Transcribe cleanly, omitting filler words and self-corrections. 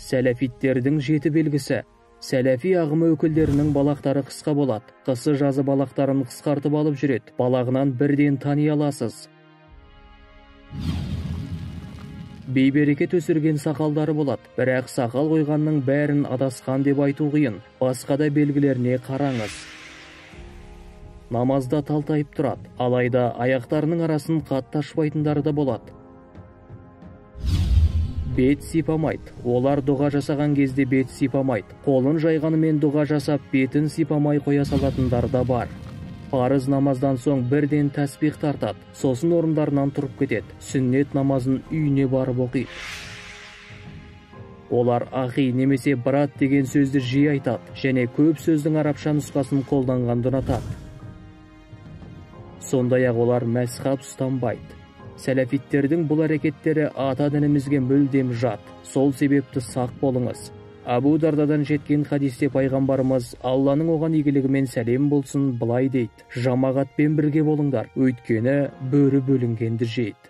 Сәләфиттердің 7 белгісі. Сәләфи ағымы өкілдерінің балақтары қысқа болады. Қысы жазы балақтарын қысқартып алып жүреді. Балағынан бірден тани аласыз. Бейберекет өсірген сақалдары болады, бірақ сақал қойғанның бәрін адасқан деп айту қиын. Басқа да белгілеріне қараңыз. Намазда талтайып тұрады, алайда аяқтарының арасын қатты ашпайтындары да болады. Бет сипамайды. Олар дұға жасаған кезде бет сипамайды. Қолын жайғанымен дұға жасап, бетін сипамай қоя салатындар да бар. Парыз намаздан соң бірден тәсбих тартады, сосын орындарынан тұрып кетеді. Сүннет намазын үйіне барып оқиды. Олар ахи немесе брат деген сөзді жиі айтады, және көп сөздің арабша нұсқасын қолданғанды ұнатады. Сондай-ақ олар мәзһаб ұстанбайды. Сәләфиттердің бұл әрекеттері ата дінімізге мүлдем жат. Сол себепті сақ болыңыз. Абу Дардадан жеткен хадисте пайғамбарымыз Алланың оған игілігімен сәлем болсын былай дейді: жамағатпен бірге болыңдар, өйткені бөрі бөлінгенді жейді.